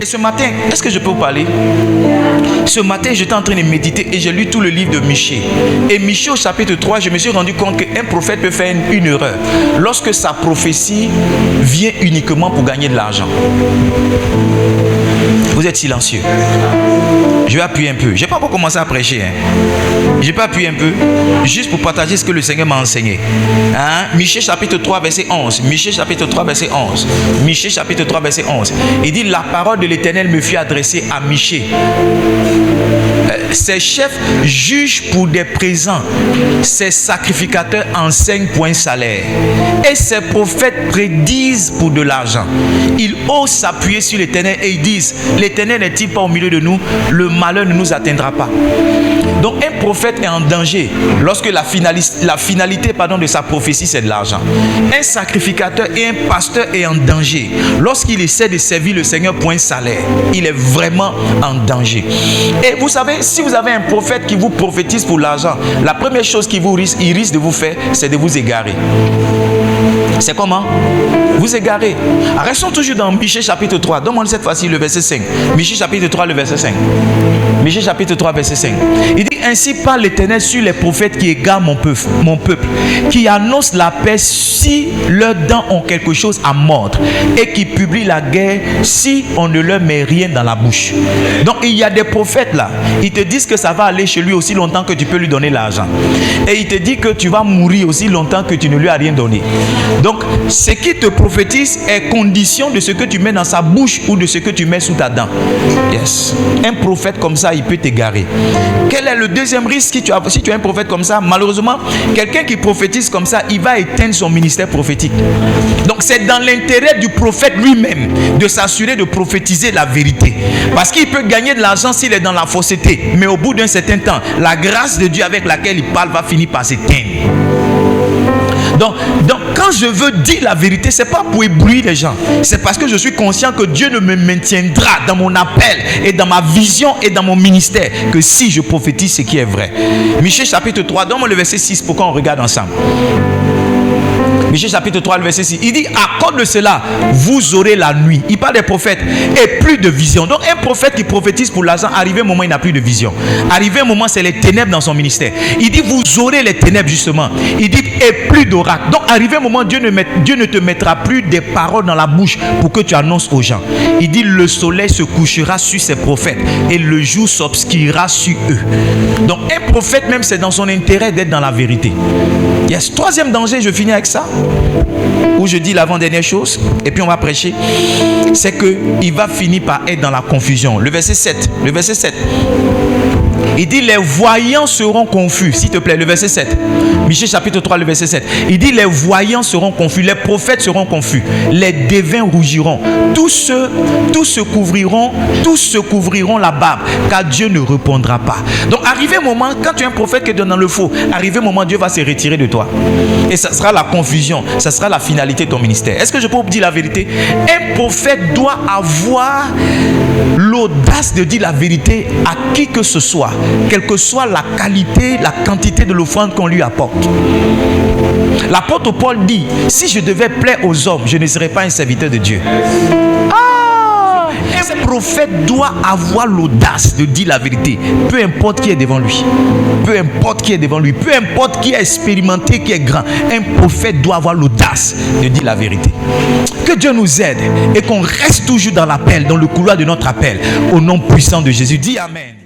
Et ce matin, est-ce que je peux vous parler? Ce matin, j'étais en train de méditer et j'ai lu tout le livre de Michée. Et Michée au chapitre 3, je me suis rendu compte qu'un prophète peut faire une erreur lorsque sa prophétie vient uniquement pour gagner de l'argent. Vous êtes silencieux. Je vais appuyer un peu. Je n'ai pas encore commencé à prêcher. Je vais appuyer un peu, juste pour partager ce que le Seigneur m'a enseigné. Michée chapitre 3, verset 11. Michée chapitre 3, verset 11. Michée chapitre 3, verset 11. Il dit, la parole de l'Éternel me fut adressée à Michée. Ses chefs jugent pour des présents. Ses sacrificateurs enseignent pour un salaire. Et ses prophètes prédisent pour de l'argent. Ils osent s'appuyer sur l'Éternel et ils disent, l'Éternel n'est-il pas au milieu de nous? Le malheur ne nous atteindra pas. Donc un prophète est en danger lorsque la finalité de sa prophétie c'est de l'argent. Un sacrificateur et un pasteur est en danger lorsqu'il essaie de servir le Seigneur pour un salaire. Il est vraiment en danger. Et vous savez, si vous avez un prophète qui vous prophétise pour l'argent, la première chose qu'il risque de vous faire, c'est de vous égarer. C'est comment? Vous égarez. Restons toujours dans Michée chapitre 3. Donne-moi cette fois-ci le verset 5. Michée chapitre 3, le verset 5. Michée chapitre 3, verset 5. Il dit, ainsi parle l'Éternel sur les prophètes qui égarent mon peuple, qui annoncent la paix si leurs dents ont quelque chose à mordre, et qui publient la guerre si on ne leur met rien dans la bouche. Donc il y a des prophètes là, ils te disent que ça va aller chez lui aussi longtemps que tu peux lui donner l'argent. Et il te dit que tu vas mourir aussi longtemps que tu ne lui as rien donné. Donc ce qui te prophétise est condition de ce que tu mets dans sa bouche ou de ce que tu mets sous ta dent. Yes. Un prophète comme ça, il peut t'égarer. Quel est le deuxième risque si tu as un prophète comme ça? Malheureusement, quelqu'un qui prophétise comme ça, il va éteindre son ministère prophétique. Donc c'est dans l'intérêt du prophète lui-même de s'assurer de prophétiser la vérité. Parce qu'il peut gagner de l'argent s'il est dans la fausseté. Mais au bout d'un certain temps, la grâce de Dieu avec laquelle il parle va finir par s'éteindre. Donc quand je veux dire la vérité, c'est pas pour éblouir les gens. C'est parce que je suis conscient que Dieu ne me maintiendra dans mon appel et dans ma vision et dans mon ministère que si je prophétise ce qui est vrai. Michée chapitre 3, donne-moi le verset 6 pour qu'on regarde ensemble. Michée chapitre 3, le verset 6. Il dit, à cause de cela, vous aurez la nuit. Il parle des prophètes et plus de vision. Donc un prophète qui prophétise pour l'argent, arrivé un moment, il n'a plus de vision. Arrivé un moment, c'est les ténèbres dans son ministère. Il dit, vous aurez les ténèbres justement. Il dit, et plus d'oracles. Donc arrivé un moment, Dieu ne te mettra plus des paroles dans la bouche pour que tu annonces aux gens. Il dit, le soleil se couchera sur ses prophètes et le jour s'obscurera sur eux. Donc un prophète même, c'est dans son intérêt d'être dans la vérité. Yes. Troisième danger, je finis avec ça, où je dis l'avant-dernière chose, et puis on va prêcher, c'est qu'il va finir par être dans la confusion. Le verset 7. Le verset 7. Il dit, les voyants seront confus. S'il te plaît, le verset 7. Michée chapitre 3, le verset 7. Il dit, les voyants seront confus, les prophètes seront confus, les devins rougiront, tous se couvriront la barbe, car Dieu ne répondra pas. Donc, arrivé un moment, quand tu es un prophète qui est dans le faux, arrivé un moment, Dieu va se retirer de toi. Et ça sera la confusion, ça sera la finalité de ton ministère. Est-ce que je peux vous dire la vérité? Un prophète doit avoir l'audace de dire la vérité à qui que ce soit, quelle que soit la qualité, la quantité de l'offrande qu'on lui apporte. L'apôtre Paul dit, si je devais plaire aux hommes, je ne serais pas un serviteur de Dieu. Un prophète doit avoir l'audace de dire la vérité, peu importe qui est devant lui. Peu importe qui est devant lui, peu importe qui est expérimenté, qui est grand. Un prophète doit avoir l'audace de dire la vérité. Que Dieu nous aide et qu'on reste toujours dans l'appel, dans le couloir de notre appel, au nom puissant de Jésus. Dis Amen.